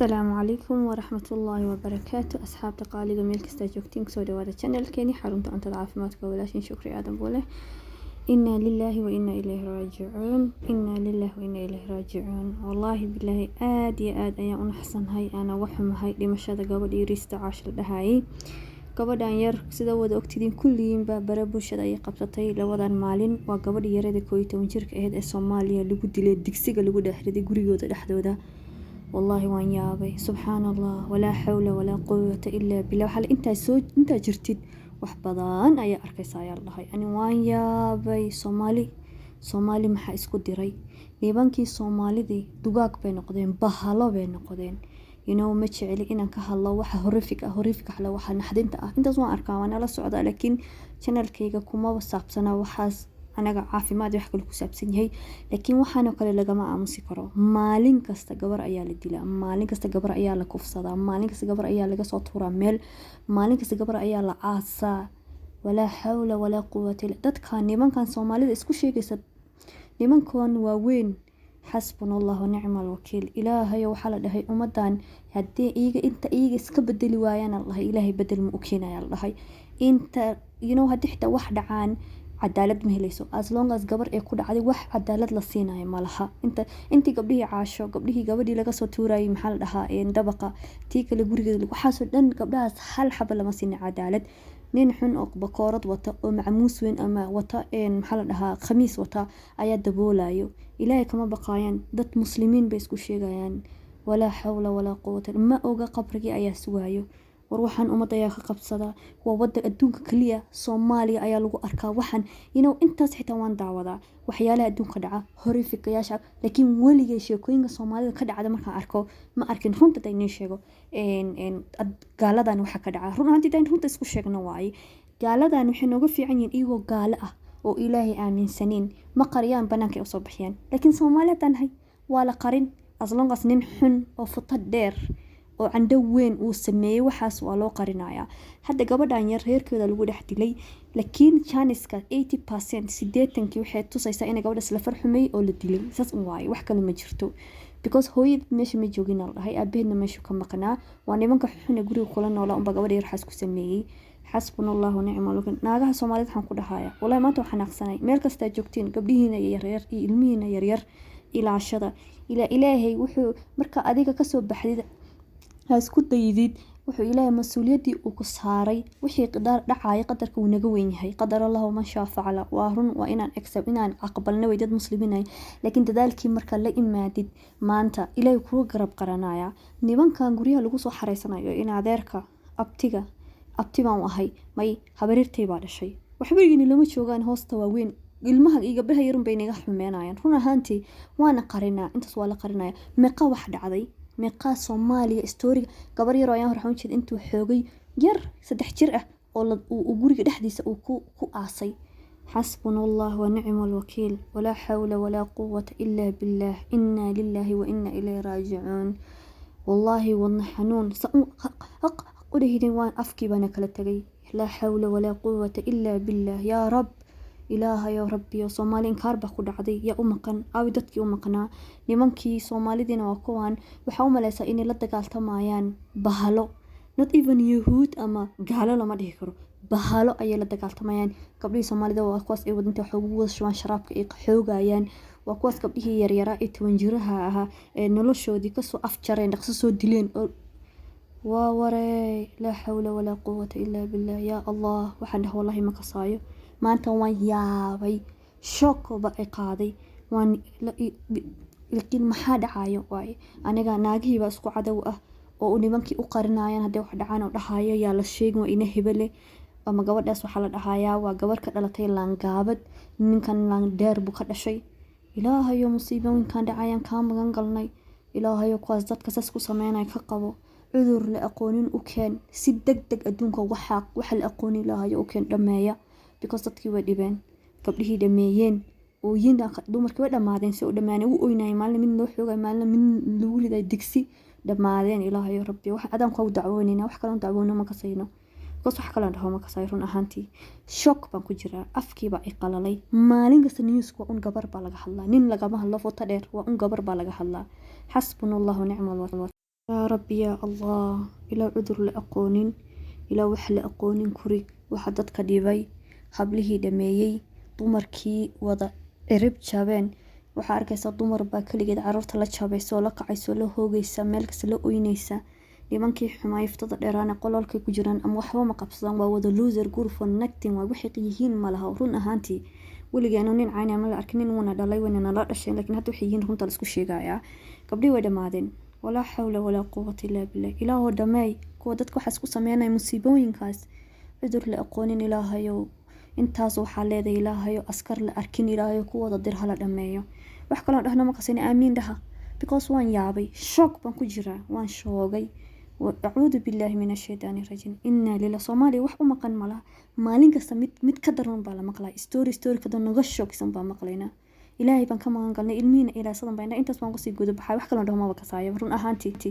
السلام عليكم ورحمة الله وبركاته أصحاب تقاليد ميل كستا joogtiin kusoo dhawaada channelkeeni xarunta cuntada caafimaadka walaashin shukri aadan boole inna lillahi wa inna ilayhi raajicuun wallahi billahi aad iyo aad ayaan u naxsanahay ana waxumahay dhimashada gabadhii Riista Caash la dhahay gabadhan yar sida wada ogtidiin kulliinba bare bulshada ay qabsatay labadan maalin waa gabadhii yarada 11 jirka ahayd ee Soomaaliya lagu dilay digsiga lagu dhaxriday gurigooda dhexdooda والله وان يابي سبحان الله ولا حول ولا قوة إلا بالله وحال انت جرتid wax badan ayaa arkaysaa yaa Allah ani waan yaabay Soomaali maxaa isku diray nibankii Soomaalidii dugaag bay noqdeen bahalo bay noqdeen ma jeceli inaan ka hadlo waxa horrific xala waxa naxdinta ah intaas waan arkaa waan la socdaa laakiin channelkayga kuma wasaabsana waxaas anaga caafimaad wax kale ku saabsan yahay laakiin waxaan kale lagama aamusi karo maalin kasta gabar ayaa la dilaa maalin kasta gabar ayaa la kufsadaa maalin kasta gabar ayaa laga soo tuuraa meel maalin kasta gabar ayaa la aasaa wala hawla wala quwwata illa dadka nimankan Soomaalida isku sheegaysa nimankan waa weyn xasbunallahu wa ni'mal wakiil ilaahay waxa la dhahay umadan hadii iiga iska bedeli waayaan Allah ilaahay bedel ma u keenaya Allah inta hadii xitaa wax dhacaan cadaalad ma helayso as long as gabar ay ku dhacday wax cadaalad la siinayo malaha intii gabdhihii Caasho gabadhii laga soo tuuray maxaa la dhahaa dabaqa tii kale gurigeeda waxa soo dhan gabdhahaas hal xaba lama siin cadaalad nin xun oo bakoorad wata oo macmuus weyn ama wata maxaa la dhahaa khamiis wata ayaa daboolayo ilaahay kama baqayaan dad muslimiin bay isku sheegayaan wala hawla wala quwwata ma oga qabrigi ayaa sugayo war waxaan umada ayaa ka qabsada waa wada adduunka kaliya Soomaaliya ayaa lagu arkaa waxaan intaas xitaa waan daawadaa waxyaalaha adduunka dhaca horrificayaasha laakiin waliga sheekooyinka Soomaalida ka dhacda markaan arko ma arkin runta inay sheego gaaladan waxa ka dhaca runta isku sheegna waay gaaladan waxay nooga fiican yihiin iyagoo gaalo ah oo Ilaahay aaminsanin ma qariyaan banaanka ay soo bixiyaan laakiin Soomaalidan waa la qarin as long as nin xun oo futa dheer oo candho weyn uu sameeyay waxaas waa loo qarinayaa hadda gabadhan yar reerkeeda lagu dhex dilay laakiin chaniska 80% 80kii waxay tusaysaa in gabadhaas la farxumay oo la dilay saas waay wax kale ma jirto because hooyad meesha ma joogin la dhahay aabbeedna meesha ka maqnaa waa nimanka xun ee guriga kula noolaa gabadha yar xaas ku sameeyay xasbunallahu wa ni'mal wakiil naagaha Soomaalida waxaan ku dhahayaa wallahi maanta waxaan aqsanay meel kasta joogtiin gabdhihiina yar iyo ilmihiina yar ilaashada ilaahay wuxuu marka adiga ka soo baxday isku daydid wuxuu Ilaahay mas'uuliyadii uu ku saaray wixii dhacay qadarka uu naga weyn yahay qadar Allah ma shaa facala waa run waa inaan aqbalno way dad muslimiin laakiin dadaalkii marka la imaadid maanta Ilaahay ku garab qaranaya nimankan guriyaha lagu soo xareysanayo in adeerka abti baan ahay may habarirtay baa dhashay waxba yini lama joogaan hoosta waa weyn ilmaha iyo gabdhaha yarun bay naga xumeynayaan run ahaantii waana qarinaa intaas waa la qarinaya meeqa wax dhacday meeqa Soomaaliya story gabar yar oo ayaan horxoon jeed intuu xoogay yar 3 jir ah oo guriga dhexdiisa uu ku aasay xasbunallahu wa ni'mal wakiil wala hawla wala quwwata illa billah inna lillahi wa inna ilayhi raaji'uun wallahi wadna xanuun qudahidin waan afkii bana kala tagay la hawla wala quwwata illa billah ya rab ilaahay ya rabbi Soomaali inkaarba ku dhacday ya umaqan dadkii u maqnaa nimankii Soomaalidina waa kuwan waxa u maleeyay in la dagaaltamayaan bahalo not even yahuud ama gaalo lama dhihi karo bahalo ay la dagaaltamayaan gabdhii Soomaalida waa kuwaas ay wadanta xoog ugu shubaan sharaabka ay xoogayaan waa kuwaas gabdhii yaryara ee 10 jiraha ah ee noloshoodii ka soo afjareen dhaqso soo dileen waa waray la hawla wala quwwata illa billah ya Allah waxaan dhahay wallahi ma kasaayo maanta waan yaabay shock ba ay qaaday waan laakiin maxaa dhacayo waay aniga naagihiiba isku cadow ah oo nimankii u qarinayaan hadii wax dhacaan oo dhahayo yaa la sheegay in hebele ama gabadhaas waxa la dhahayaa waa gabar ka dhalatay laangaabad ninkan laan dheer buu ka dhashay ilaahayo musiibooyinkan dhacayaan ka magan galnay ilaahayo kuwaas dadka saas ku sameynay ka qabo cudur la aqoonin u keen si degdeg adduunka waxa la aqoonin ilaahayo u keen dhameeya because dadkii way dhibeen gabdhihii dhameeyeen oo dumarkii way dhamaadeen si oo dhamaanay u oynay maalin mid loo xoogay maalin mid lagu riday digsi dhamaadeen ilaahay rabbi wax adan ku dacwoonina wax kale dacwoono ma ka sayno wax kale dhaho ma ka sayrun ahaantii shock baan ku jiraa afkiiba ay qalalay maalin kasta news ku gabar baa laga hadlaa nin laga ma hadlo foto dheer waa gabar baa laga hadlaa xasbunallahu wa ni'mal wakiil yaa rabbi yaa allah, ilaa cudur la aqoonin, ilaa wax la aqoonin kurig, waxa dadka dhibay, hablihii dhameeyey, dumarkii wada cirib jabeen. waxaa arkaysa dumar baa kaligeed caruurta la jabayso, la kacayso, la hoogaysa, meel kasta la oynaysa. nimankii xumaa iftada dheeraana qololkay ku jiraan ama waxba ma qabsadaan, waa wada loser good for nothing, waa waxay yihiin ma laha run ahaantii. weligeenu nin cayna ma la arkin, nin wana dhalay wana nala dhasheen, laakiin hadda waxay yihiin runta la isku sheegayaa. gabdhii way dhamaadeen, walaa xawla walaa quwwata illaa billah. ilaahoo dhameey kuwa dadka waxaas ku sameynaya musiibooyinkaas, cudur la aqoonin ilaahayow, intaas waxaa leedahay ilaahayow, askar la arkin ilaahayow, kuwada dir hala dhameeyo. wax kaloo dhahna ma qasin, aamiin dhaha, because waan yaabay, shock baan ku jiraa, waan shoogay. acuudu billaahi min ashaydaani rajiim. inaa lila soomaaliya wax u maqan malaha, maalin kasta mid ka daran baa la maqlaya, story kada naga shoogsan baa maqlaynaa. ilaahay baan ka magan galnay, ilmihiina ilaasadan baa intaas baan kusii guda baxay, wax kaloo dhaho maba kasaaya run ahaantii.